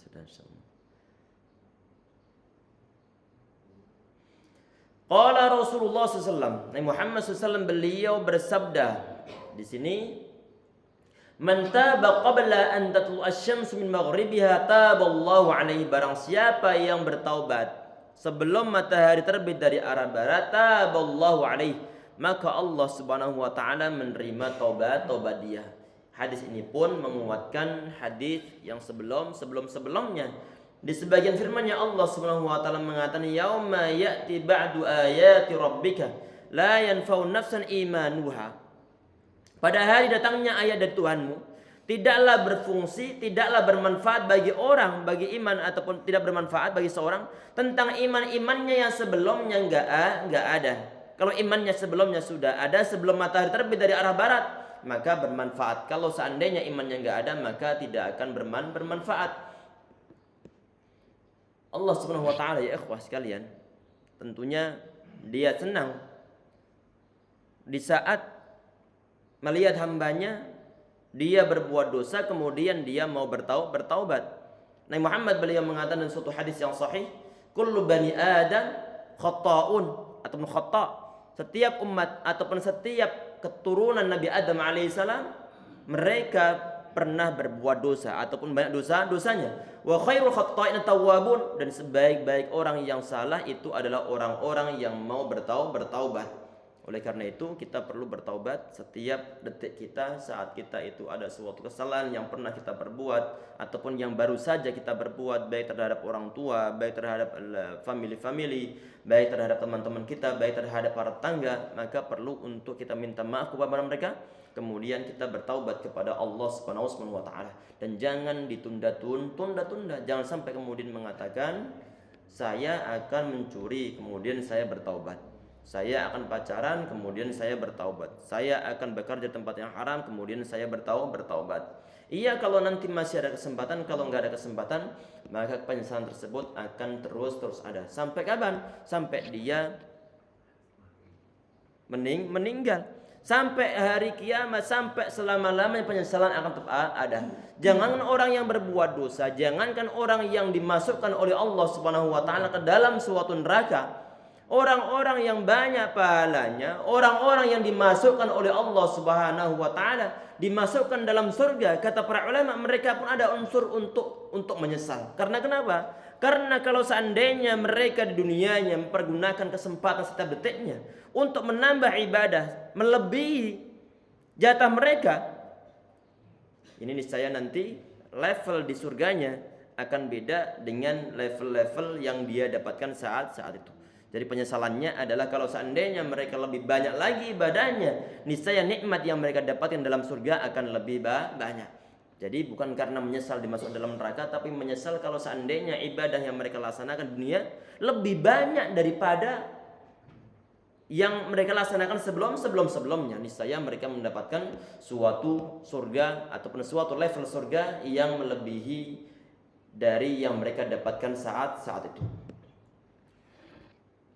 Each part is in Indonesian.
sudah insyaallah. Qala Rasulullah SAW, Nabi Muhammad SAW beliau bersabda di sini, man taba qabla an tatlu asy-syamsu min maghribiha taballahu alaihi, barang siapa yang bertaubat sebelum matahari terbit dari arah barat, taballahu alaihi, maka Allah Subhanahu wa taala menerima taubat dia. Hadis ini pun menguatkan hadis yang sebelumnya. Di sebagian firman-Nya Allah Subhanahu wa taala mengatakan, yauma ya'ti ba'du ayati rabbika la yanfa'u nafsan imanuha. Pada hari datangnya ayat dari Tuhanmu, tidaklah berfungsi, tidaklah bermanfaat bagi orang, bagi iman, ataupun tidak bermanfaat bagi seorang tentang imannya yang sebelumnya enggak ada. Kalau imannya sebelumnya sudah ada sebelum matahari terbit dari arah barat, maka bermanfaat. Kalau seandainya imannya enggak ada, maka tidak akan bermanfaat. Allah Subhanahu wa taala, ya ikhwah sekalian, tentunya Dia senang di saat melihat hambanya dia berbuat dosa kemudian dia mau bertaubat. Nabi Muhammad beliau mengatakan dalam suatu hadis yang sahih, kullu bani adam khata'un ataupun khata'. Setiap umat ataupun setiap keturunan Nabi Adam alaihissalam mereka pernah berbuat dosa ataupun banyak dosanya. Wa khairul khata'in tawwabun, dan sebaik-baik orang yang salah itu adalah orang-orang yang mau bertaubat. Oleh karena itu kita perlu bertaubat setiap detik kita saat kita itu ada suatu kesalahan yang pernah kita perbuat ataupun yang baru saja kita berbuat, baik terhadap orang tua, baik terhadap family, baik terhadap teman-teman kita, baik terhadap para tetangga, maka perlu untuk kita minta maaf kepada mereka, kemudian kita bertaubat kepada Allah Subhanahu wa taala, dan jangan ditunda-tunda. Jangan sampai kemudian mengatakan saya akan mencuri kemudian saya bertaubat, saya akan pacaran kemudian saya bertaubat, saya akan bekerja tempat yang haram kemudian saya bertaubat. Iya, kalau nanti masih ada kesempatan. Kalau nggak ada kesempatan, maka penyesalan tersebut akan terus ada. Sampai kapan? Sampai dia meninggal, sampai hari kiamat, sampai selama-lamanya penyesalan akan tetap ada. Jangankan orang yang berbuat dosa, jangankan orang yang dimasukkan oleh Allah Subhanahu wa taala ke dalam suatu neraka, orang-orang yang banyak pahalanya, orang-orang yang dimasukkan oleh Allah Subhanahu wa taala, dimasukkan dalam surga, kata para ulama, mereka pun ada unsur untuk menyesal. Karena kenapa? Karena kalau seandainya mereka di dunianya mempergunakan kesempatan setiap detiknya untuk menambah ibadah melebihi jatah mereka, ini niscaya nanti level di surganya akan beda dengan level-level yang dia dapatkan saat itu. Jadi penyesalannya adalah kalau seandainya mereka lebih banyak lagi ibadahnya, niscaya nikmat yang mereka dapatkan dalam surga akan lebih banyak. Jadi bukan karena menyesal dimasukkan dalam neraka, tapi menyesal kalau seandainya ibadah yang mereka laksanakan di dunia lebih banyak daripada yang mereka laksanakan sebelumnya. Niscaya mereka mendapatkan suatu surga ataupun suatu level surga yang melebihi dari yang mereka dapatkan saat itu.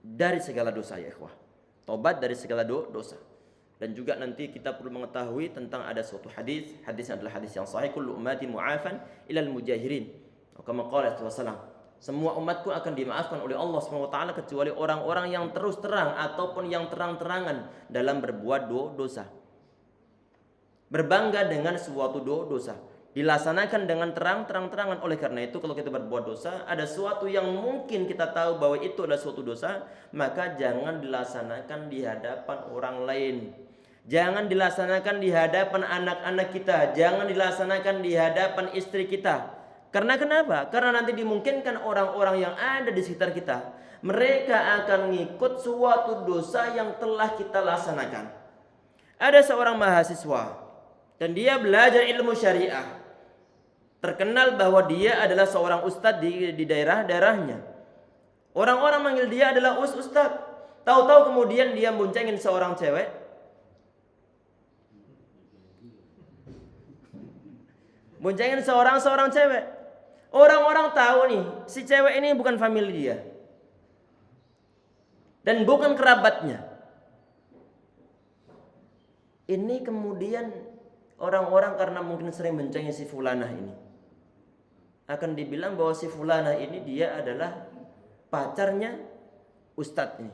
Dari segala dosa, ya ikhwah, tobat dari segala dosa. Dan juga nanti kita perlu mengetahui tentang ada suatu hadisnya adalah hadis yang sahih, kullu ummati mu'afan ilal mujahirin, kama qala Rasulullah, semua umatku akan dimaafkan oleh Allah Subhanahu wa taala kecuali orang-orang yang terus terang ataupun yang terang-terangan dalam berbuat dosa, berbangga dengan suatu dosa, dilaksanakan dengan terang-terangan. Oleh karena itu kalau kita berbuat dosa, ada suatu yang mungkin kita tahu bahwa itu adalah suatu dosa, maka jangan dilaksanakan di hadapan orang lain. Jangan dilaksanakan di hadapan anak-anak kita, jangan dilaksanakan di hadapan istri kita. Karena kenapa? Karena nanti dimungkinkan orang-orang yang ada di sekitar kita, mereka akan ngikut suatu dosa yang telah kita laksanakan. Ada seorang mahasiswa dan dia belajar ilmu syariah, terkenal bahwa dia adalah seorang ustadz di daerahnya. Orang-orang manggil dia adalah ustadz. Tahu-tahu kemudian dia boncengin seorang cewek. Boncengin seorang cewek. Orang-orang tahu nih, si cewek ini bukan famili dia dan bukan kerabatnya. Ini kemudian orang-orang karena mungkin sering boncengin si fulanah ini, akan dibilang bahwa si fulana ini dia adalah pacarnya ustadz ini.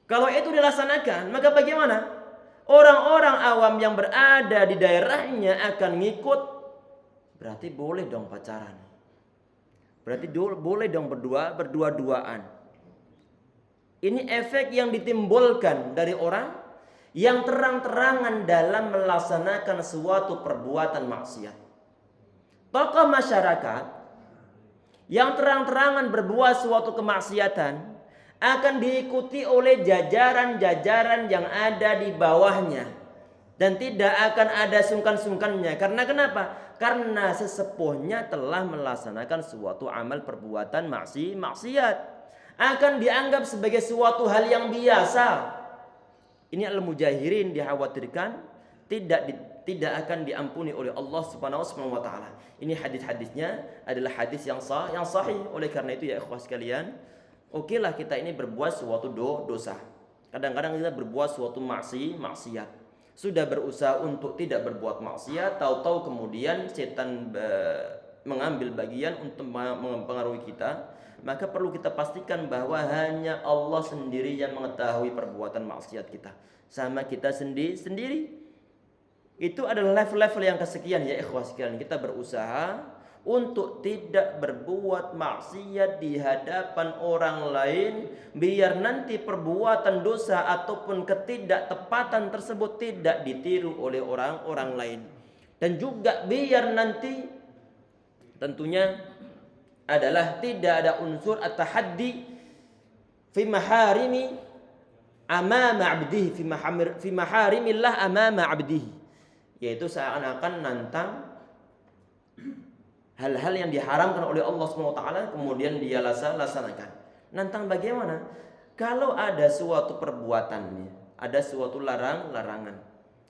Kalau itu dilaksanakan, maka bagaimana? Orang-orang awam yang berada di daerahnya akan ngikut. Berarti boleh dong pacaran. Berarti boleh dong berdua-duaan. Ini efek yang ditimbulkan dari orang yang terang-terangan dalam melaksanakan suatu perbuatan maksiat. Tokoh masyarakat yang terang-terangan berbuat suatu kemaksiatan akan diikuti oleh jajaran-jajaran yang ada di bawahnya. Dan tidak akan ada sungkan-sungkannya. Karena kenapa? Karena sesepuhnya telah melaksanakan suatu amal perbuatan maksiat. Akan dianggap sebagai suatu hal yang biasa. Ini al-mujahirin dikhawatirkan tidak akan diampuni oleh Allah Subhanahu wa taala. Ini hadis-hadisnya adalah hadis yang sahih. Oleh karena itu ya ikhwah sekalian, okelah kita ini berbuat suatu dosa. Kadang-kadang kita berbuat suatu maksiat. Sudah berusaha untuk tidak berbuat maksiat, tahu-tahu kemudian setan mengambil bagian untuk mempengaruhi kita. Maka perlu kita pastikan bahwa hanya Allah sendiri yang mengetahui perbuatan maksiat kita. Sama kita sendiri. Itu adalah level-level yang kesekian ya ikhwah sekalian. Kita berusaha untuk tidak berbuat maksiat di hadapan orang lain, biar nanti perbuatan dosa ataupun ketidaktepatan tersebut tidak ditiru oleh orang-orang lain. Dan juga biar nanti tentunya adalah tidak ada unsur at-tahaddi fi maharimi amama 'abdihi fi maharimillah amama 'abdihi, yaitu seakan-akan nantang hal-hal yang diharamkan oleh Allah SWT kemudian dia laksanakan. Nantang bagaimana? Kalau ada suatu perbuatannya, ada suatu larangan,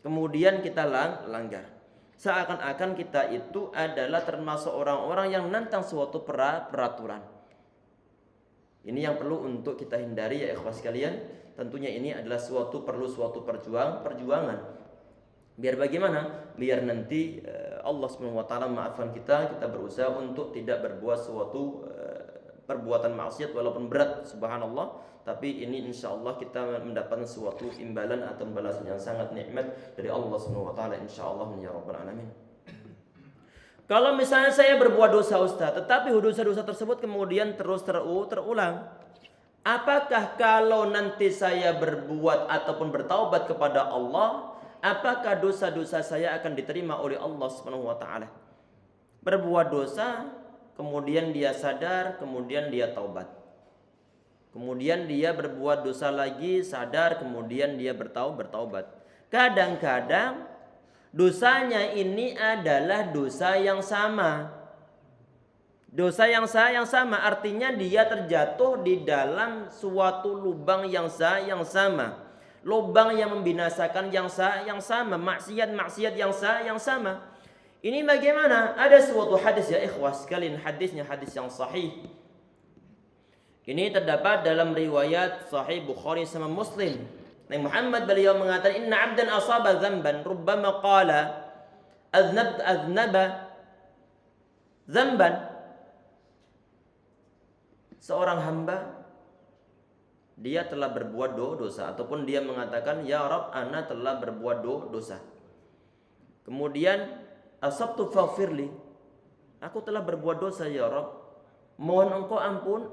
kemudian kita langgar, seakan-akan kita itu adalah termasuk orang-orang yang nantang suatu peraturan. Ini yang perlu untuk kita hindari ya ikhwas sekalian. Tentunya ini adalah perlu suatu perjuangan. Biar bagaimana? Biar nanti Allah SWT maafkan kita berusaha untuk tidak berbuat suatu perbuatan maksiat walaupun berat, subhanallah. Tapi ini insya Allah kita mendapatkan suatu imbalan atau balasan yang sangat nikmat dari Allah SWT, insya Allah ya rabbal alamin. Kalau misalnya saya berbuat dosa Ustaz, tetapi dosa-dosa tersebut kemudian terus terulang, apakah kalau nanti saya berbuat ataupun bertaubat kepada Allah, apakah dosa-dosa saya akan diterima oleh Allah Subhanahu wa taala? Berbuat dosa, kemudian dia sadar, kemudian dia taubat. Kemudian dia berbuat dosa lagi, sadar, kemudian dia bertaubat. Kadang-kadang dosanya ini adalah dosa yang sama. Dosa yang sama artinya dia terjatuh di dalam suatu lubang yang sama. Lubang yang membinasakan yang sama, maksiat yang sama. Ini bagaimana? Ada suatu hadis ya ikhwas sekalian, hadisnya hadis yang sahih. Ini terdapat dalam riwayat Sahih Bukhari sama Muslim. Nabi Muhammad beliau mengatakan, "Inna 'abdan asaba dzamban rubbama qala aznaba dzamban." Seorang hamba dia telah berbuat dosa ataupun dia mengatakan, "Ya Rabb, ana telah berbuat dosa." Kemudian asabtu faghfirli. Aku telah berbuat dosa ya Rabb. Mohon Engkau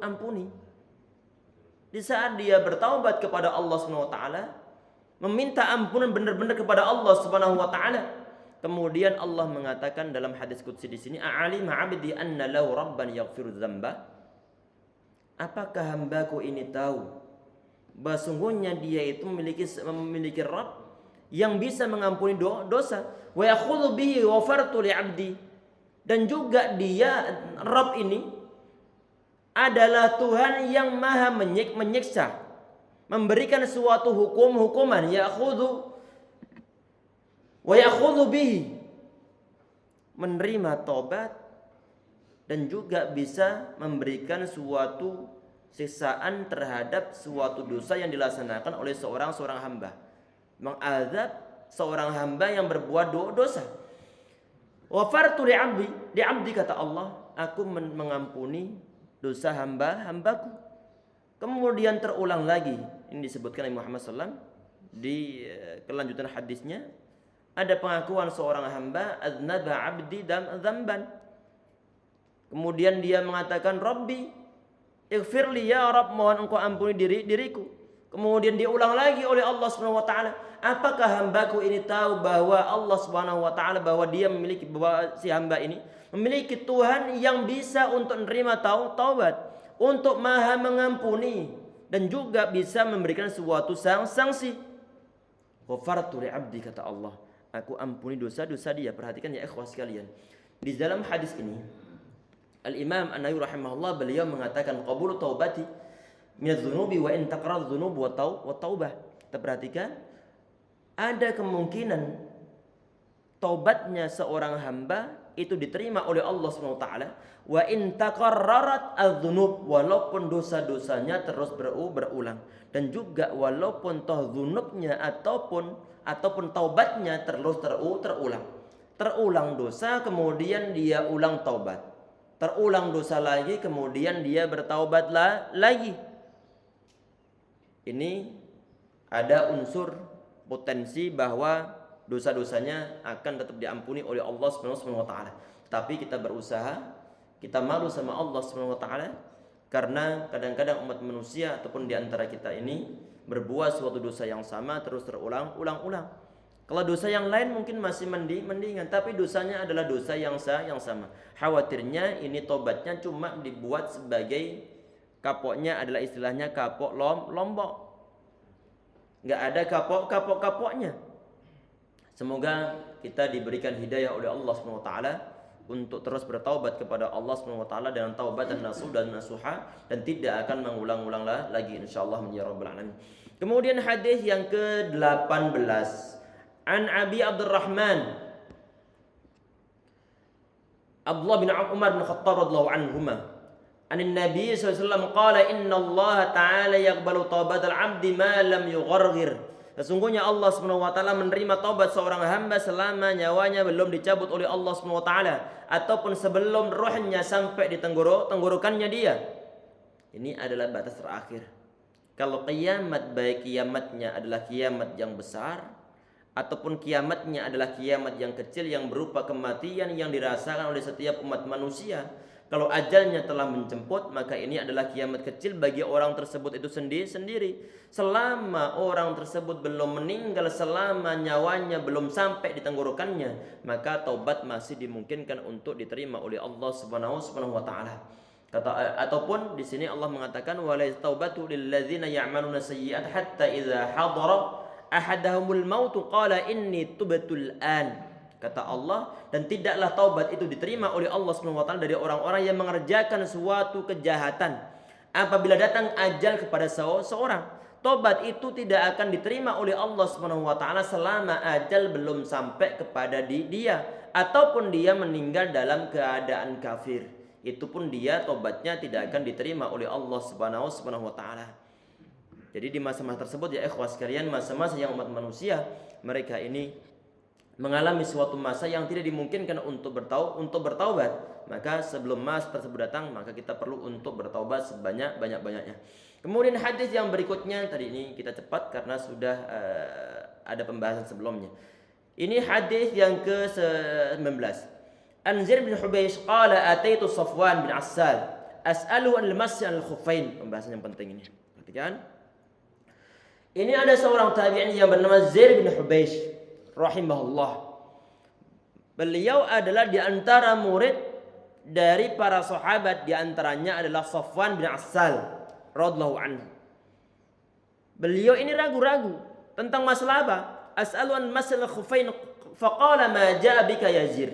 ampuni. Di saat dia bertaubat kepada Allah Subhanahu wa taala, meminta ampunan benar-benar kepada Allah Subhanahu wa taala, kemudian Allah mengatakan dalam hadis qudsi di sini, "A'alima 'abdi anna lahu rabban yaghfiru dzamba?" Apakah hambaku ini tahu bahwa sungguhnya dia itu memiliki Rabb yang bisa mengampuni dosa, wa yakhudhu bihi ghafartu li 'abdi, dan juga dia Rabb ini adalah Tuhan yang maha menyiksa, memberikan suatu hukuman, yakhudhu wa yakhudhu bihi, menerima tobat dan juga bisa memberikan suatu siksaan terhadap suatu dosa yang dilaksanakan oleh seorang hamba, mengazab seorang hamba yang berbuat dosa. Ghafartu li 'abdi, li 'abdi, kata Allah, aku mengampuni dosa hamba-hambaku. Kemudian terulang lagi, ini disebutkan oleh Muhammad SAW di kelanjutan hadisnya, ada pengakuan seorang hamba, aznaba 'abdi dzamban. Kemudian dia mengatakan, Rabbi ighfirli ya Rabb, mohon engkau ampuni diriku. Kemudian diulang lagi oleh Allah Subhanahu wa taala, apakah hambaku ini tahu bahwa Allah Subhanahu wa taala, bahwa dia memiliki, bahwa si hamba ini memiliki Tuhan yang bisa untuk menerima taubat, untuk maha mengampuni, dan juga bisa memberikan suatu sanksi. Ghafartu li 'abdi, kata Allah, aku ampuni dosa-dosa dia. Perhatikan ya ikhwah sekalian, di dalam hadis ini Al-Imam An-Nawawi rahimahullah, beliau mengatakan qabulu taubati minadz-dzunubi wa in taqarrar dzunub wa taubah. Kita perhatikan, ada kemungkinan taubatnya seorang hamba itu diterima oleh Allah Subhanahu wa taala, wa in taqarrarat adz-dzunub, walaupun dosa-dosanya terus berulang, dan juga walaupun toh dzunubnya ataupun taubatnya terus terulang dosa, kemudian dia ulang taubat, terulang dosa lagi, kemudian dia bertaubat lagi. Ini ada unsur potensi bahwa dosa-dosanya akan tetap diampuni oleh Allah Subhanahu wa taala. Tapi kita berusaha, kita malu sama Allah Subhanahu wa taala, karena kadang-kadang umat manusia ataupun di antara kita ini berbuat suatu dosa yang sama terus terulang. Kalau dosa yang lain mungkin masih mendingan, tapi dosanya adalah dosa yang sama. Khawatirnya ini tobatnya cuma dibuat sebagai, kapoknya adalah istilahnya kapok lombok, nggak ada kapoknya. Semoga kita diberikan hidayah oleh Allah Subhanahu wa taala untuk terus bertaubat kepada Allah Subhanahu wa taala dengan taubat dan nasuha, dan tidak akan mengulang-ulang lagi insyaallah ya rabbal alamin. Kemudian hadis yang ke-18, an Abi Abdurrahman Abdullah bin Umar bin Khattab radhiyallahu anhuma, anin Nabi sallallahu alaihi wasallam qala, inna Allah ta'ala yaqbalu taubatal 'abdi ma lam yugharghir. Sesungguhnya Allah Subhanahu wa taala menerima taubat seorang hamba selama nyawanya belum dicabut oleh Allah Subhanahu wa taala, ataupun sebelum rohnya sampai di tenggorokannya dia. Ini adalah batas terakhir. Kalau kiamat, baik kiamatnya adalah kiamat yang besar ataupun kiamatnya adalah kiamat yang kecil yang berupa kematian yang dirasakan oleh setiap umat manusia, kalau ajalnya telah menjemput, maka ini adalah kiamat kecil bagi orang tersebut itu sendiri. Selama orang tersebut belum meninggal, selama nyawanya belum sampai di tenggorokannya, maka taubat masih dimungkinkan untuk diterima oleh Allah Subhanahu wa taala. Ataupun di sini Allah mengatakan, wala taubatu lil ladzina ya'maluna sayyi'at hatta idza hadara ahadahumul mautu qala inni tubtul an. Kata Allah, dan tidaklah taubat itu diterima oleh Allah Subhanahu wa taala dari orang-orang yang mengerjakan suatu kejahatan apabila datang ajal kepada seorang. Taubat itu tidak akan diterima oleh Allah Subhanahu wa taala selama ajal belum sampai kepada dia, ataupun dia meninggal dalam keadaan kafir. Itu pun dia taubatnya tidak akan diterima oleh Allah Subhanahu wa taala. Jadi di masa-masa tersebut ya ikhwah sekalian, masa-masa yang umat manusia mereka ini mengalami suatu masa yang tidak dimungkinkan untuk bertaubat, maka sebelum masa tersebut datang, maka kita perlu untuk bertaubat sebanyak-banyaknya. Kemudian hadis yang berikutnya, tadi ini kita cepat karena sudah ada pembahasan sebelumnya. Ini hadis yang ke-19. An Zaid bin Hubeish qala ataitu Safwan bin Assal as'aluhu al-masy al-khuffain. Pembahasan yang penting ini. Perhatikan. Ini ada seorang tabi'in yang bernama Zaid bin Hubeish rahimahullah. Beliau adalah di antara murid dari para sahabat, di antaranya adalah Safwan bin Assal radhiyallahu anhu. Beliau ini ragu-ragu tentang masalah apa? As'alu an masal khufain faqala ma jaa bika ya Zir.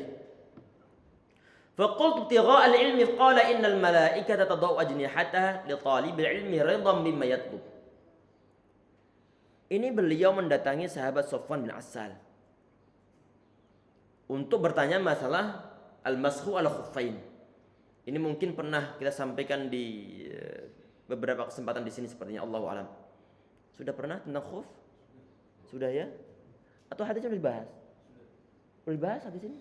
Faqultu ibtigha' al-ilmi qala innal malaikata tadau ajnihataha li talibil ilmi ridan bima yatlub. Ini beliau mendatangi sahabat Safwan bin Assal untuk bertanya masalah al-mashu al-khuffain. Ini mungkin pernah kita sampaikan di beberapa kesempatan di sini sepertinya, Allahu a'lam. Sudah pernah tentang khuf? Sudah ya? Atau hadisnya sudah dibahas? Sudah dibahas hadis ini?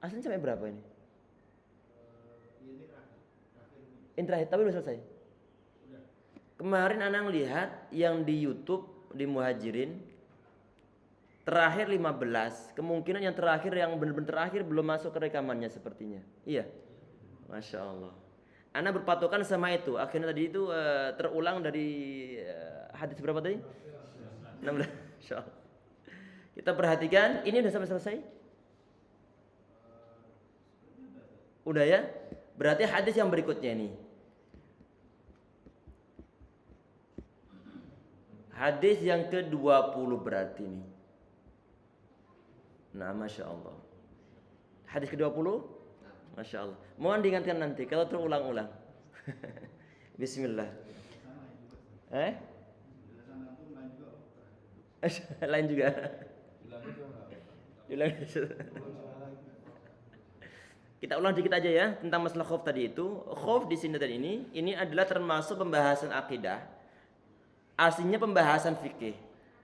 Aslinya sampai berapa ini? Ini terakhir, tapi udah selesai. Kemarin Anang lihat yang di YouTube di Muhajirin terakhir 15. Kemungkinan yang terakhir yang benar-benar terakhir belum masuk ke rekamannya sepertinya. Iya. Masya Allah. Ana berpatokan sama itu. Akhirnya tadi itu terulang dari hadis berapa tadi? 16. Masya Allah. Kita perhatikan. Ini udah sampai selesai? Udah ya? Berarti hadis yang berikutnya ini. Hadis yang ke-20 berarti ini. Nah, Masya Allah. Hadis ke-20? Masya Allah. Mohon diingatkan nanti kalau terulang-ulang. Bismillah. Lain juga. Kita ulang dikit aja ya tentang masalah khauf tadi itu. Khauf di sini tadi ini adalah termasuk pembahasan akidah. Aslinya pembahasan fikih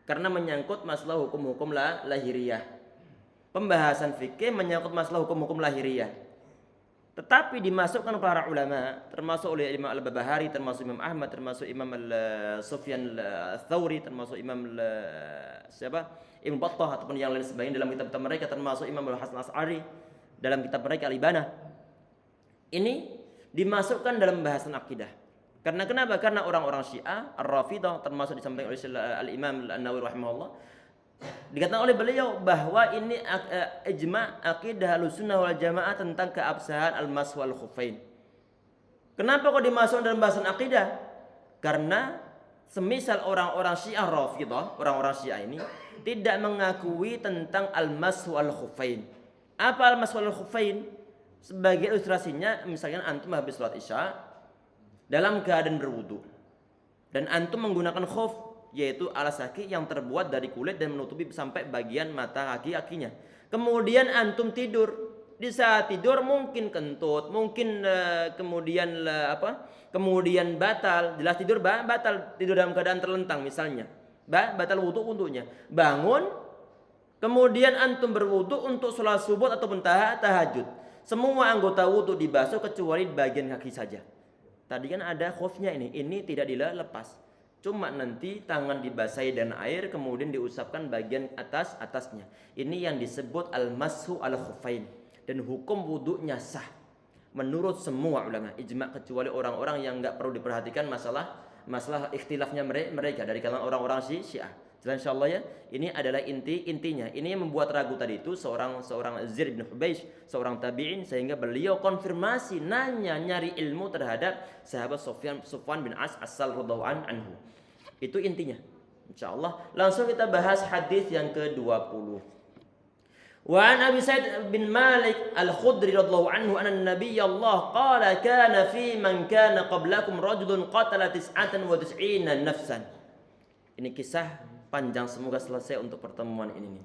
karena menyangkut masalah hukum-hukum lahiriah. Pembahasan fikih menyangkut masalah hukum-hukum lahiriah. Tetapi dimasukkan para ulama, termasuk oleh Imam Al-Barbahari, termasuk Imam Ahmad, termasuk Imam Sufyan Al-Thawri, termasuk Imam Ibn Battah ataupun yang lain sebagainya dalam kitab-kitab mereka, termasuk Imam Al-Hasan Al-Asy'ari dalam kitab mereka Al-Ibanah. Ini dimasukkan dalam bahasan akidah. Karena kenapa? Karena orang-orang Syiah, Ar-Rafidah, termasuk disampaikan oleh Al-Imam An-Nawawi rahimahullah, dikatakan oleh beliau bahwa ini ijma' akidah Ahlussunnah wal Jamaah tentang keabsahan al-mas wal khuffain. Kenapa kok dimasukkan dalam bahasan akidah? Karena semisal orang-orang Syiah Rafidah, orang-orang Syiah ini tidak mengakui tentang al-mas wal khuffain. Apa al-mas wal khuffain? Sebagai ilustrasinya, misalkan antum habis salat Isya dalam keadaan berwudu dan antum menggunakan khuf, yaitu alas kaki yang terbuat dari kulit dan menutupi sampai bagian mata kaki-kakinya. Kemudian antum tidur. Di saat tidur mungkin kentut, mungkin kemudian batal. Jelas tidur batal, tidur dalam keadaan terlentang misalnya. Batal wudunya. Bangun, kemudian antum berwudu untuk sholat subuh ataupun tahajud. Semua anggota wudu dibasuh kecuali bagian kaki saja. Tadi kan ada khufnya ini tidak dilepas. Cuma nanti tangan dibasahi dan air kemudian diusapkan bagian atasnya. Ini yang disebut al-mashu al-khuffain dan hukum wudunya sah menurut semua ulama ijma' kecuali orang-orang yang enggak perlu diperhatikan masalah ikhtilafnya mereka dari kalangan orang-orang Syiah. Jelas insyaallah ya. Ini adalah intinya. Ini yang membuat ragu tadi itu seorang Zaid bin Hubeish, seorang tabi'in, sehingga beliau konfirmasi nyari ilmu terhadap sahabat Sufyan bin As-Sal radhiyallahu anhu. Itu intinya. Insyaallah langsung kita bahas hadis yang ke-20. Wa an Abi Sa'id bin Malik Al-Khudri radhiyallahu anhu anna Nabiy Allah qala kana fi man kana qablakum rajulun qatala 99 nafsan. Ini kisah panjang, semoga selesai untuk pertemuan ini.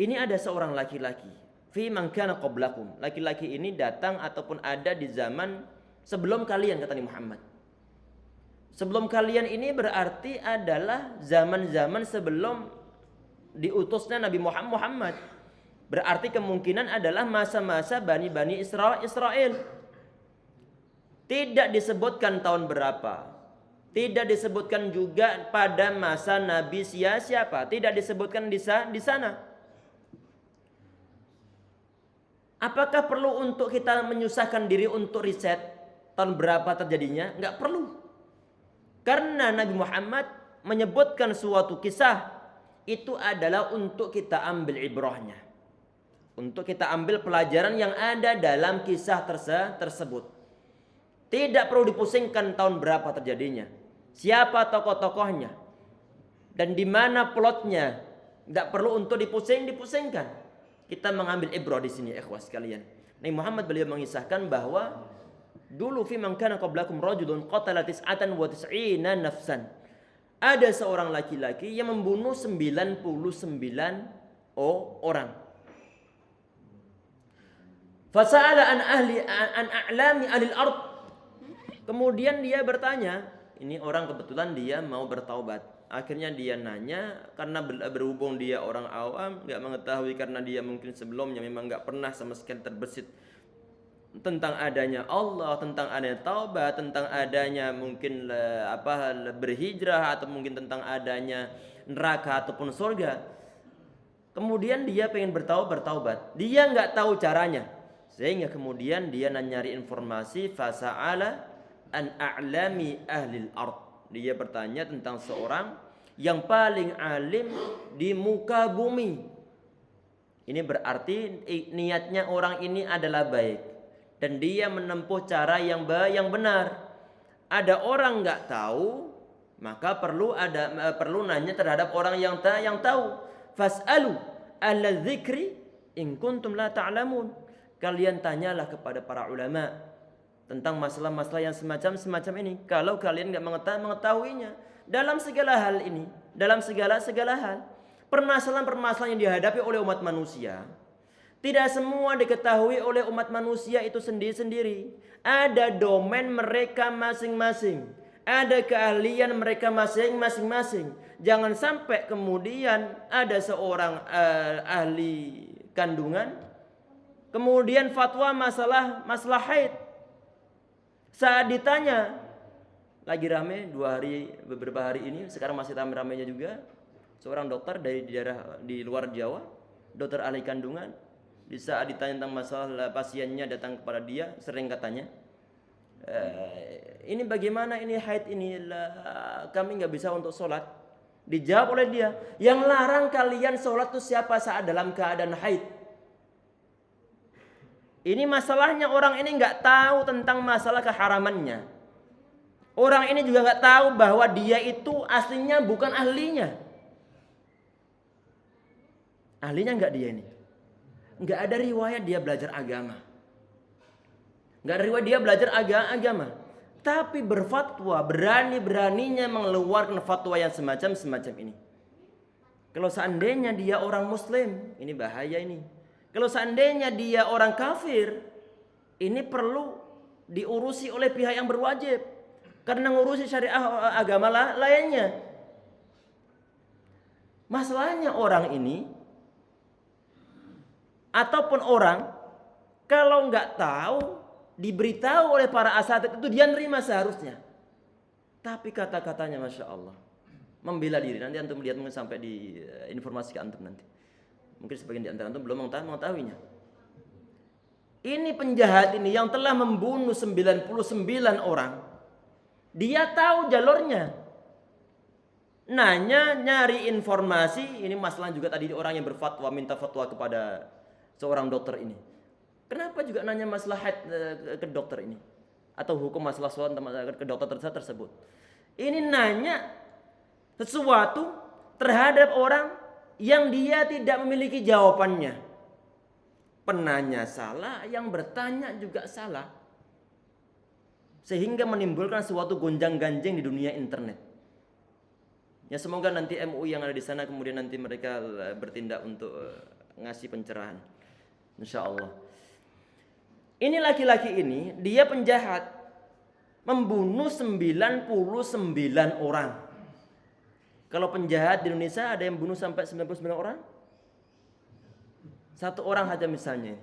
Ini ada seorang laki-laki fi man kana qablakum. Laki-laki ini datang ataupun ada di zaman sebelum kalian, kata Nabi Muhammad. Sebelum kalian ini berarti adalah zaman-zaman sebelum diutusnya Nabi Muhammad. Berarti kemungkinan adalah masa-masa Bani Israel. Tidak disebutkan tahun berapa. Tidak disebutkan juga pada masa Nabi siapa. Tidak disebutkan di sana. Apakah perlu untuk kita menyusahkan diri untuk riset tahun berapa terjadinya? Enggak perlu. Karena Nabi Muhammad menyebutkan suatu kisah itu adalah untuk kita ambil ibrahnya. Untuk kita ambil pelajaran yang ada dalam kisah tersebut. Tidak perlu dipusingkan tahun berapa terjadinya. Siapa tokoh-tokohnya. Dan di mana plotnya. Tidak perlu untuk dipusingkan. Kita mengambil ibrah di sini ikhwas sekalian. Nabi Muhammad beliau mengisahkan bahwa dulu fi man kana qablakum rajulun qatala 99 nafsan. Ada seorang laki-laki yang membunuh 99 orang. Fasa'ala an a'lami alil ard. Kemudian dia bertanya, ini orang kebetulan dia mau bertaubat. Akhirnya dia nanya karena berhubung dia orang awam, nggak mengetahui karena dia mungkin sebelumnya memang nggak pernah sama sekali terbesit tentang adanya Allah, tentang adanya taubat, tentang adanya mungkin berhijrah atau mungkin tentang adanya neraka ataupun surga. Kemudian dia pengen bertaubat, dia nggak tahu caranya, sehingga kemudian dia nyari informasi fasa'ala an a'lami ahlil ard. Dia bertanya tentang seorang yang paling alim di muka bumi. Ini berarti niatnya orang ini adalah baik dan dia menempuh cara yang benar. Ada orang nggak tahu, maka perlu nanya terhadap orang yang tahu. Fas'alu ahla dzikri in kuntum la ta'lamun. Kalian tanyalah kepada para ulama tentang masalah-masalah yang semacam ini kalau kalian nggak mengetahuinya dalam segala hal ini, dalam segala hal. Permasalahan-permasalahan yang dihadapi oleh umat manusia tidak semua diketahui oleh umat manusia itu sendiri-sendiri. Ada domain mereka masing-masing, ada keahlian mereka masing-masing. Jangan sampai kemudian ada seorang ahli kandungan kemudian fatwa masalah haid. Saat ditanya, lagi rame beberapa hari ini, sekarang masih rame-ramenya juga, seorang dokter dari di luar Jawa, dokter ahli kandungan, di saat ditanya tentang masalah pasiennya datang kepada dia, sering katanya, ini bagaimana ini haid ini, kami nggak bisa untuk sholat. Dijawab oleh dia, yang larang kalian sholat itu siapa saat dalam keadaan haid? Ini masalahnya orang ini nggak tahu tentang masalah keharamannya. Orang ini juga nggak tahu bahwa dia itu aslinya bukan ahlinya. Ahlinya nggak dia ini. Nggak ada riwayat dia belajar agama. Nggak ada riwayat dia belajar agama. Tapi berfatwa, berani-beraninya mengeluarkan fatwa yang semacam ini. Kalau seandainya dia orang muslim, ini bahaya ini. Kalau seandainya dia orang kafir, ini perlu diurusi oleh pihak yang berwajib. Karena ngurusi syariah agama lainnya. Masalahnya orang ini, ataupun orang, kalau nggak tahu, diberitahu oleh para asatidz itu dia nerima seharusnya. Tapi kata-katanya Masya Allah, membela diri. Nanti antum lihat mungkin sampai di informasi ke antum nanti. Mungkin sebagian di antara antum belum mengetahuinya. Ini penjahat ini yang telah membunuh 99 orang. Dia tahu jalurnya. Nyari informasi. Ini masalah juga tadi orang yang berfatwa, minta fatwa kepada seorang dokter ini. Kenapa juga nanya masalah haid ke dokter ini? Atau hukum masalah sholat ke dokter tersebut. Ini nanya sesuatu terhadap orang yang dia tidak memiliki jawabannya. Penanya salah, yang bertanya juga salah. Sehingga menimbulkan suatu gonjang-ganjing di dunia internet. Ya semoga nanti MUI yang ada di sana kemudian nanti mereka bertindak untuk ngasih pencerahan. Insya Allah. Ini laki-laki ini, dia penjahat. Membunuh 99 orang. Kalau penjahat di Indonesia ada yang bunuh sampai 99 orang? Satu orang saja misalnya.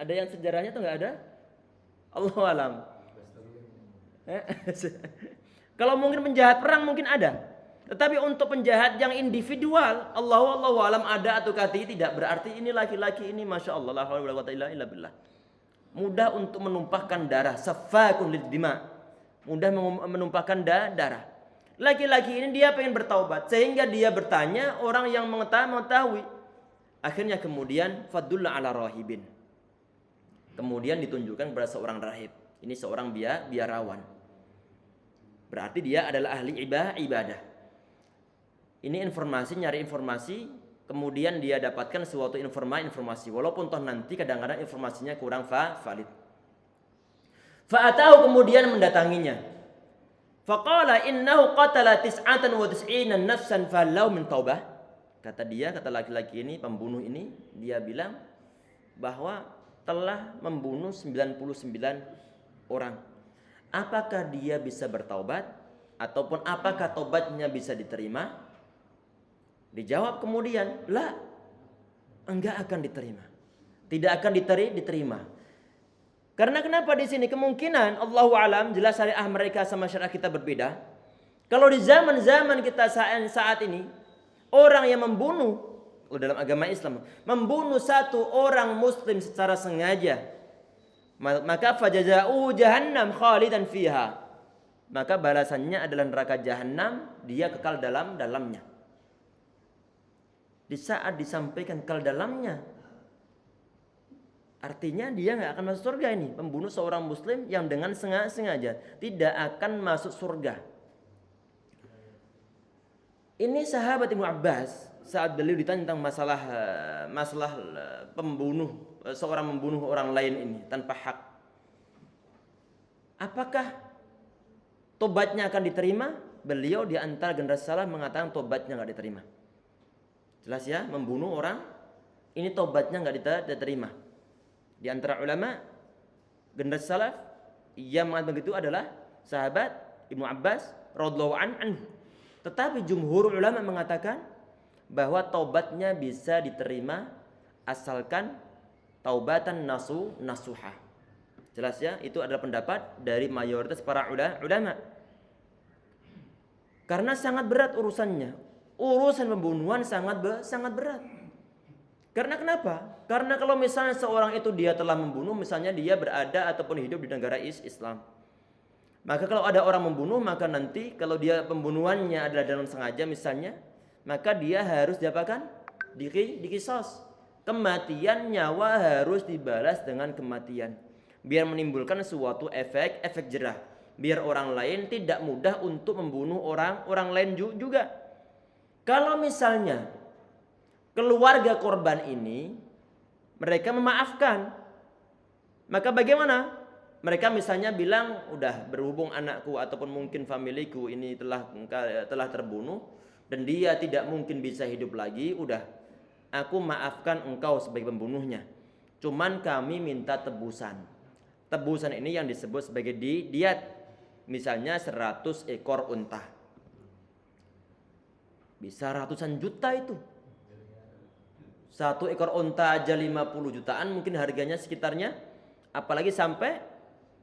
Ada yang sejarahnya atau enggak ada? Allahu alam. Kalau mungkin penjahat perang mungkin ada. Tetapi untuk penjahat yang individual, Allahu alam ada atau tidak, berarti ini laki-laki ini Masya Allah, la haula wala quwwata illa billah. Mudah untuk menumpahkan darah, safakun lid-dima. Mudah menumpahkan darah. Laki-laki ini dia pengen bertaubat sehingga dia bertanya orang yang mengetahui. Akhirnya kemudian fadulla ala rahibin. Kemudian ditunjukkan kepada seorang rahib. Ini seorang biarawan. Berarti dia adalah ahli ibadah. Ini nyari informasi, kemudian dia dapatkan suatu informasi walaupun toh nanti kadang-kadang informasinya kurang valid. Fa'atahu kemudian mendatanginya. Faqala innahu qatala 99 nafsan falau min taubah. Kata laki-laki ini, pembunuh ini, dia bilang bahwa telah membunuh 99 orang. Apakah dia bisa bertaubat? ataupun apakah tobatnya bisa diterima? Dijawab kemudian, la, enggak akan diterima. Tidak akan diterima. Karena kenapa di sini? Kemungkinan Allahu alam, jelas syariah mereka sama syariah kita berbeda. Kalau di zaman-zaman kita saat ini, orang yang membunuh dalam agama Islam, membunuh satu orang muslim secara sengaja, maka fajaza'u jahannam khalidan fiha. Maka balasannya adalah neraka jahanam, dia kekal dalamnya. Di saat disampaikan kekal dalamnya, artinya dia nggak akan masuk surga ini. Pembunuh seorang muslim yang dengan sengaja tidak akan masuk surga. Ini sahabat Ibnu Abbas saat beliau ditanya tentang masalah seorang membunuh orang lain ini tanpa hak. Apakah tobatnya akan diterima? Beliau di antara generasi salaf mengatakan tobatnya nggak diterima. Jelas ya, membunuh orang ini tobatnya nggak diterima. Di antara ulama generasi salaf yang mengatakan begitu adalah sahabat Ibnu Abbas radhiyallahu anhu. Tetapi jumhur ulama mengatakan bahwa taubatnya bisa diterima asalkan taubatan nasuha. Jelas ya, itu adalah pendapat dari mayoritas para ulama. Karena sangat berat urusannya. Urusan pembunuhan sangat berat. Karena kenapa? Karena kalau misalnya seorang itu dia telah membunuh, misalnya dia berada ataupun hidup di negara Islam. Maka kalau ada orang membunuh, maka nanti kalau dia pembunuhannya adalah dalam sengaja misalnya, maka dia harus diapakan? Dikisos. Kematian nyawa harus dibalas dengan kematian. Biar menimbulkan suatu efek jerah. Biar orang lain tidak mudah untuk membunuh orang lain juga. Kalau misalnya keluarga korban ini mereka memaafkan, maka bagaimana? Mereka misalnya bilang, udah berhubung anakku ataupun mungkin familiku ini telah terbunuh dan dia tidak mungkin bisa hidup lagi, udah aku maafkan engkau sebagai pembunuhnya. Cuman kami minta tebusan. Tebusan ini yang disebut sebagai diat. Misalnya 100 ekor unta. Bisa ratusan juta itu. 1 ekor unta aja 50 jutaan mungkin harganya sekitarnya, apalagi sampai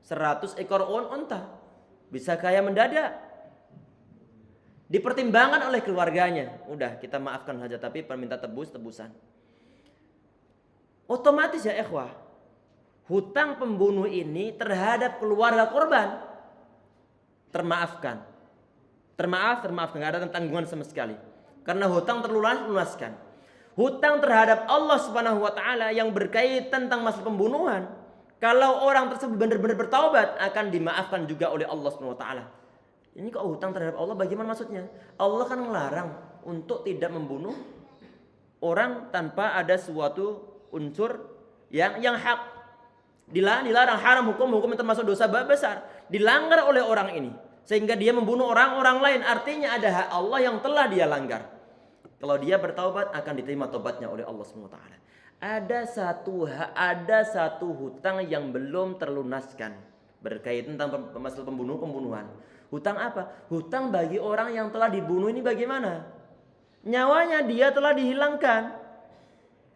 100 ekor unta, bisa kaya mendadak. Dipertimbangkan oleh keluarganya, udah kita maafkan saja tapi minta tebusan. Otomatis ya ikhwah, hutang pembunuh ini terhadap keluarga korban termaafkan, nggak ada tanggungan sama sekali, karena hutang terlunaskan. Hutang terhadap Allah Subhanahu wa taala yang berkaitan tentang masalah pembunuhan, kalau orang tersebut benar-benar bertaubat akan dimaafkan juga oleh Allah Subhanahu wa taala. Ini kok hutang terhadap Allah, bagaimana maksudnya? Allah kan melarang untuk tidak membunuh orang tanpa ada suatu unsur yang hak. Dilarang, haram, hukum yang termasuk dosa besar dilanggar oleh orang ini sehingga dia membunuh orang lain. Artinya ada hak Allah yang telah dia langgar. Kalau dia bertaubat akan diterima taubatnya oleh Allah Subhanahu wa taala. Ada satu hutang yang belum terlunaskan berkaitan tentang masalah pembunuhan. Hutang apa? Hutang bagi orang yang telah dibunuh ini bagaimana? Nyawanya dia telah dihilangkan.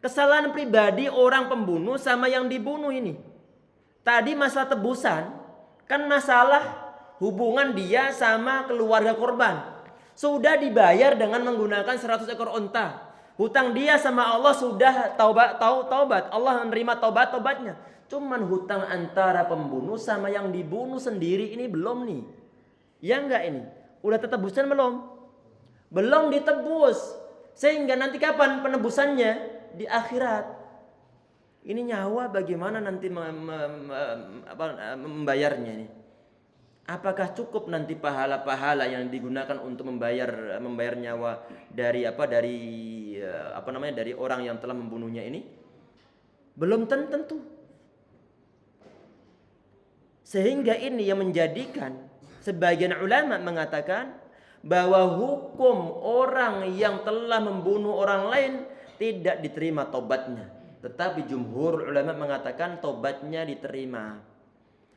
Kesalahan pribadi orang pembunuh sama yang dibunuh ini. Tadi masalah tebusan kan masalah hubungan dia sama keluarga korban. Sudah dibayar dengan menggunakan 100 ekor unta. Hutang dia sama Allah sudah taubat. Allah menerima tobatnya. Cuman hutang antara pembunuh sama yang dibunuh sendiri ini belum nih. Ya enggak ini? Udah tetebusan belum? Belum ditebus. Sehingga nanti kapan penebusannya? Di akhirat. Ini nyawa bagaimana nanti membayarnya ini? Apakah cukup nanti pahala-pahala yang digunakan untuk membayar nyawa dari orang yang telah membunuhnya ini? Belum tentu. Sehingga ini yang menjadikan sebagian ulama mengatakan bahwa hukum orang yang telah membunuh orang lain tidak diterima tobatnya. Tetapi jumhur ulama mengatakan tobatnya diterima.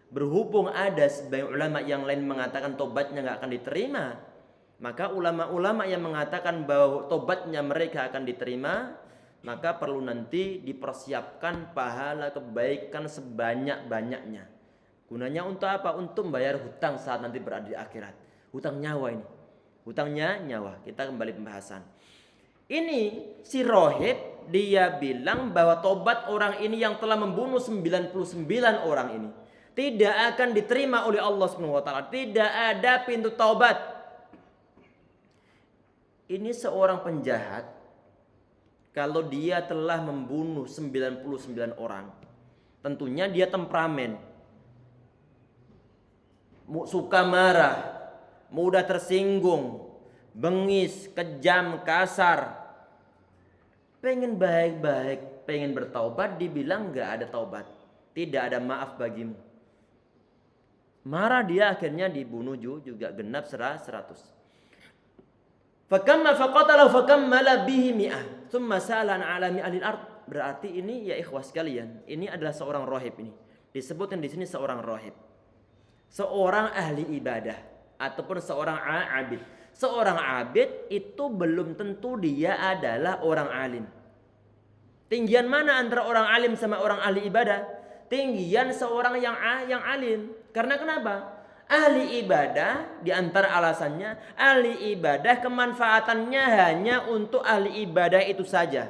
Berhubung ada sebagian ulama yang lain mengatakan tobatnya nggak akan diterima, maka ulama-ulama yang mengatakan bahwa tobatnya mereka akan diterima, maka perlu nanti dipersiapkan pahala kebaikan sebanyak-banyaknya. Gunanya untuk apa? Untuk membayar hutang saat nanti berada di akhirat. Hutang nyawa ini. Hutangnya nyawa. Kita kembali pembahasan. Ini si Rohib dia bilang bahwa tobat orang ini yang telah membunuh 99 orang ini tidak akan diterima oleh Allah Subhanahu wa taala. Tidak ada pintu taubat. Ini seorang penjahat kalau dia telah membunuh 99 orang, tentunya dia temperamen. Suka marah, mudah tersinggung, bengis, kejam, kasar. Pengen baik-baik, pengen bertaubat, dibilang gak ada taubat. Tidak ada maaf bagimu. Marah dia akhirnya dibunuh juga genap 100. Fakamma faqatalahu fakammala bihi mi'ah. Tsumma sa'alan 'ala mi'alil ard. Berarti ini ya ikhwas sekalian, ini adalah seorang rohib ini. Disebutkan di sini seorang rohib. Seorang ahli ibadah ataupun seorang abid. Seorang abid itu belum tentu dia adalah orang alim. Tinggian mana antara orang alim sama orang ahli ibadah? Tinggian seorang yang alim. Karena kenapa? Ahli ibadah di antara alasannya, ahli ibadah kemanfaatannya hanya untuk ahli ibadah itu saja.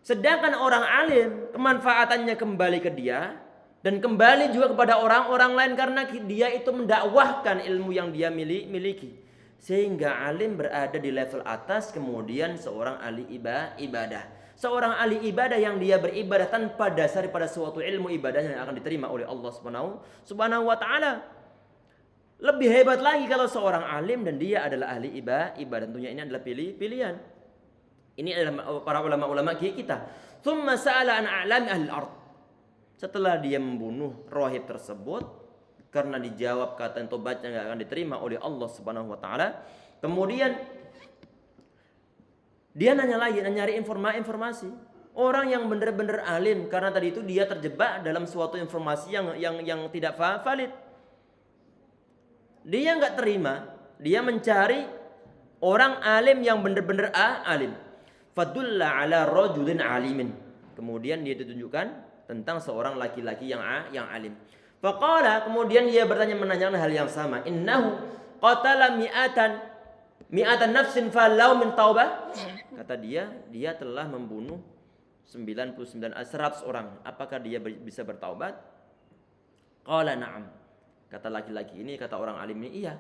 Sedangkan orang alim kemanfaatannya kembali ke dia dan kembali juga kepada orang-orang lain karena dia itu mendakwahkan ilmu yang dia miliki. Sehingga alim berada di level atas, kemudian seorang ahli ibadah. Seorang ahli ibadah yang dia beribadah tanpa dasar pada suatu ilmu ibadahnya yang akan diterima oleh Allah Subhanahu wa taala. Lebih hebat lagi kalau seorang alim dan dia adalah ahli ibadah. Tentunya ini adalah pilihan. Ini adalah para ulama-ulama kita. Tsumma sa'ala an a'lami ahli ard. Setelah dia membunuh rohib tersebut karena dijawab kata tobatnya enggak akan diterima oleh Allah Subhanahu wa taala, kemudian dia nyari informasi. Orang yang benar-benar alim karena tadi itu dia terjebak dalam suatu informasi yang tidak valid. Dia enggak terima, dia mencari orang alim yang benar-benar alim. Fadulla ala rajulin alimin. Kemudian dia ditunjukkan tentang seorang laki-laki yang alim. Faqala, kemudian dia menanyakan hal yang sama. Innahu qatala mi'atan nafsin falau min taubah. Kata dia telah membunuh 100 orang. Apakah dia bisa bertaubat? Qala na'am. Kata laki-laki ini, kata orang alim ini, iya.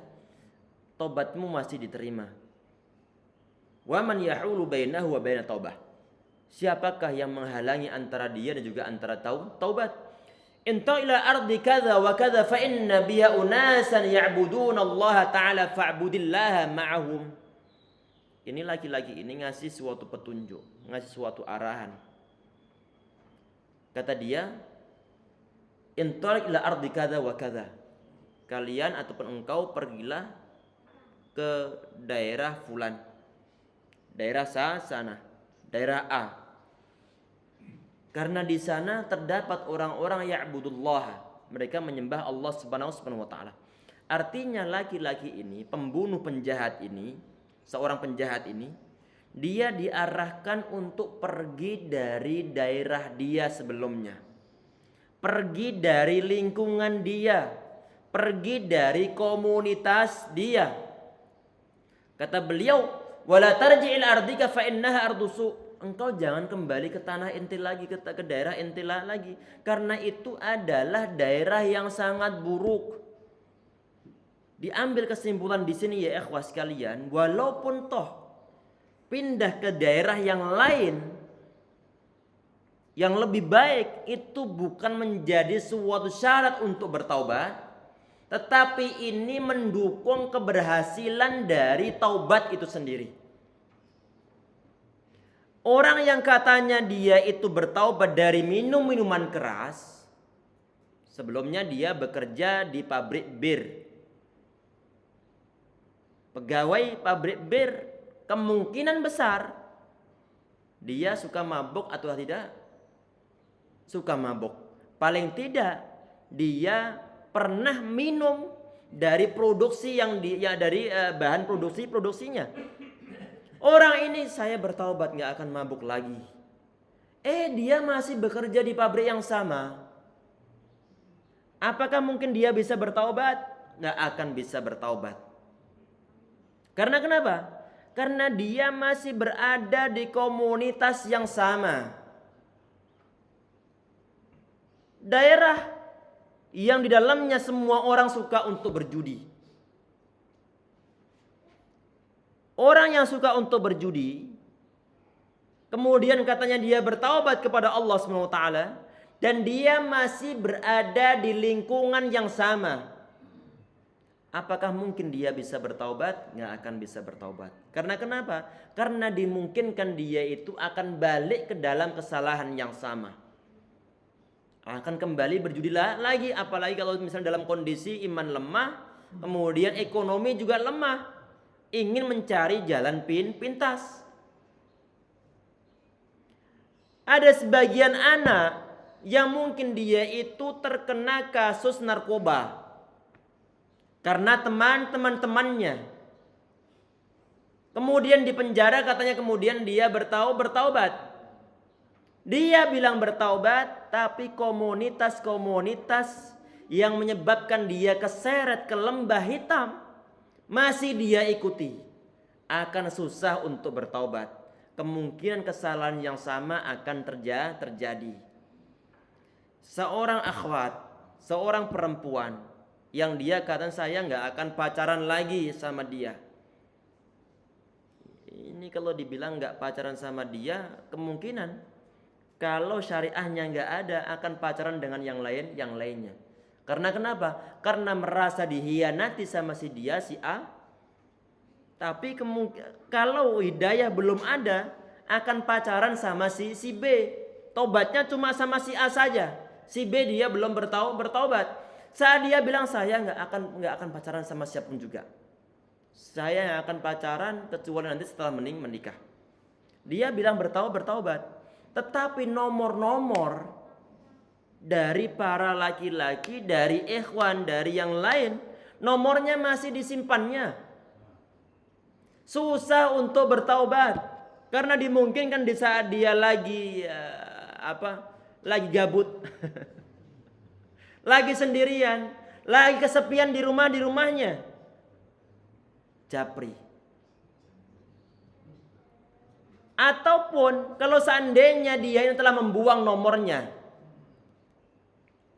Taubatmu masih diterima. Wa man yahulu bainahu wa baina taubah. Siapakah yang menghalangi antara dia dan juga antara taubat? Inta ila ardi kadza wa kadza fa inna biha unasan ya'buduna Allah ta'ala fa'budillaha ma'ahum. Ini laki-laki ini ngasih suatu petunjuk, ngasih suatu arahan. Kata dia, inta ila ardi kadza wa kadza. Kalian ataupun engkau pergilah ke daerah fulan. Daerah sana, daerah A. Karena di sana terdapat orang-orang ya'budullah, mereka menyembah Allah Subhanahu wa taala. Artinya laki-laki ini, pembunuh penjahat ini, seorang penjahat ini, dia diarahkan untuk pergi dari daerah dia sebelumnya. Pergi dari lingkungan dia, pergi dari komunitas dia. Kata beliau, wala tarji'il ardika fa innaha ardusu. Engkau jangan kembali ke tanah inti lagi, ke daerah inti lagi, karena itu adalah daerah yang sangat buruk. Diambil kesimpulan di sini ya ikhwas sekalian, walaupun toh pindah ke daerah yang lain yang lebih baik, itu bukan menjadi suatu syarat untuk bertaubat, tetapi ini mendukung keberhasilan dari taubat itu sendiri. Orang yang katanya dia itu bertaubat dari minuman keras, sebelumnya dia bekerja di pabrik bir. Pegawai pabrik bir, kemungkinan besar dia suka mabuk atau tidak? Suka mabuk. Paling tidak dia pernah minum dari produksi dari bahan produksinya. Orang ini, saya bertaubat nggak akan mabuk lagi. Dia masih bekerja di pabrik yang sama. Apakah mungkin dia bisa bertaubat? Nggak akan bisa bertaubat. Karena kenapa? Karena dia masih berada di komunitas yang sama. Daerah yang di dalamnya semua orang suka untuk berjudi. Orang yang suka untuk berjudi, kemudian katanya dia bertaubat kepada Allah SWT, dan dia masih berada di lingkungan yang sama. Apakah mungkin dia bisa bertaubat? Nggak akan bisa bertaubat. Karena kenapa? Karena dimungkinkan dia itu akan balik ke dalam kesalahan yang sama. Akan kembali berjudi lagi. Apalagi kalau misalnya dalam kondisi iman lemah, kemudian ekonomi juga lemah, ingin mencari jalan pintas. Ada sebagian anak yang mungkin dia itu terkena kasus narkoba karena teman-temannya. Kemudian di penjara katanya, kemudian dia bertaubat. Dia bilang bertaubat, tapi komunitas-komunitas yang menyebabkan dia keseret ke lembah hitam masih dia ikuti. Akan susah untuk bertaubat. Kemungkinan kesalahan yang sama akan terjadi. Seorang akhwat, seorang perempuan yang dia katakan saya nggak akan pacaran lagi sama dia. Ini kalau dibilang nggak pacaran sama dia, kemungkinan kalau syariahnya nggak ada akan pacaran dengan yang lainnya. Karena kenapa? Karena merasa dihianati sama si dia, si A. Tapi kalau hidayah belum ada, akan pacaran sama si B. Tobatnya cuma sama si A saja. Si B dia belum bertaubat. Saat dia bilang saya nggak akan pacaran sama siapapun juga. Saya yang akan pacaran kecuali nanti setelah menikah. Dia bilang bertaubat. Tetapi nomor-nomor dari para laki-laki, dari ikhwan, dari yang lain, nomornya masih disimpannya. Susah untuk bertaubat karena dimungkinkan di saat dia lagi lagi gabut. Lagi sendirian, lagi kesepian di rumahnya. Japri. Ataupun kalau seandainya dia ini telah membuang nomornya,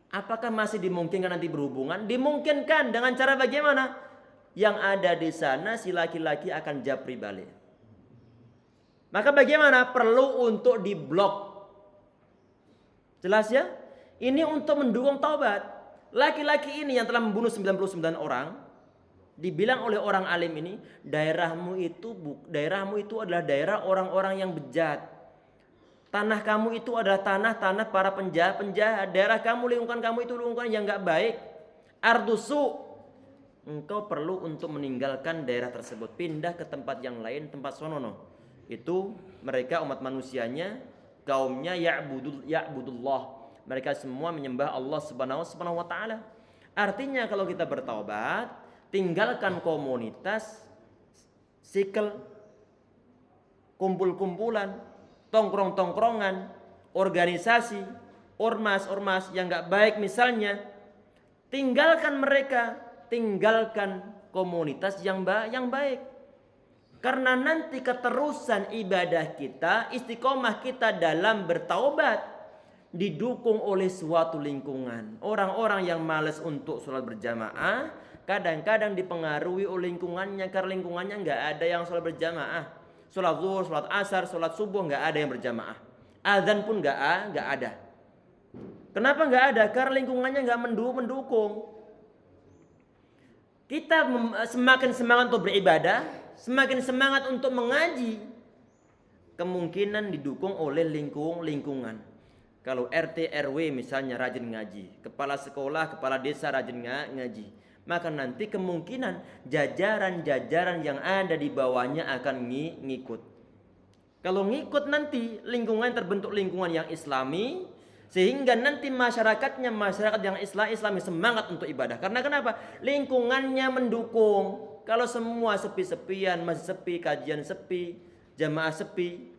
apakah masih dimungkinkan nanti berhubungan? Dimungkinkan. Dengan cara bagaimana? Yang ada di sana si laki-laki akan japri balik. Maka bagaimana? Perlu untuk diblok. Jelas ya? Ini untuk mendukung taubat. Laki-laki ini yang telah membunuh 99 orang, dibilang oleh orang alim ini, daerahmu itu adalah daerah orang-orang yang bejat. Tanah kamu itu adalah tanah para penjahat. Daerah kamu, lingkungan kamu itu lingkungan yang enggak baik. Ardusu, engkau perlu untuk meninggalkan daerah tersebut, pindah ke tempat yang lain, tempat sonono. Itu mereka umat manusianya, kaumnya ya'budullah. Mereka semua menyembah Allah Subhanahu wa taala. Artinya kalau kita bertaubat, tinggalkan komunitas, sikel, kumpul-kumpulan, tongkrong-tongkrongan, organisasi, ormas yang enggak baik misalnya. Tinggalkan mereka, tinggalkan komunitas yang baik. Karena nanti keterusan ibadah kita, istiqomah kita dalam bertaubat didukung oleh suatu lingkungan. Orang-orang yang malas untuk sholat berjamaah kadang-kadang dipengaruhi oleh lingkungannya, karena lingkungannya nggak ada yang sholat berjamaah. Sholat zuhur, sholat asar, sholat subuh nggak ada yang berjamaah. Azan pun nggak ada. Kenapa nggak ada? Karena lingkungannya nggak mendukung. Kita semakin semangat untuk beribadah, semakin semangat untuk mengaji, kemungkinan didukung oleh lingkungan. Kalau RT RW misalnya rajin ngaji, kepala sekolah, kepala desa rajin ngaji, maka nanti kemungkinan jajaran-jajaran yang ada di bawahnya akan ngikut. Kalau ngikut nanti lingkungan terbentuk lingkungan yang islami, Sehingga nanti masyarakatnya masyarakat yang Islami semangat untuk ibadah. Karena kenapa? Lingkungannya mendukung. Kalau semua sepi-sepian, masih sepi, kajian sepi, jamaah sepi,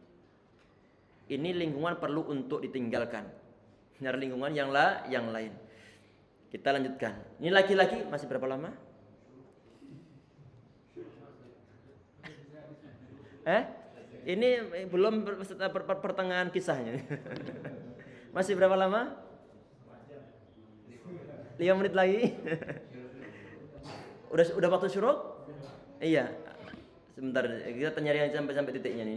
ini lingkungan perlu untuk ditinggalkan. Nyari lingkungan yang lain. Kita lanjutkan. Ini laki-laki masih berapa lama? Ini belum pertengahan kisahnya. Masih berapa lama? 5 menit lagi. Udah waktu syuruk? Iya. Sebentar, kita nyari sampai titiknya nih.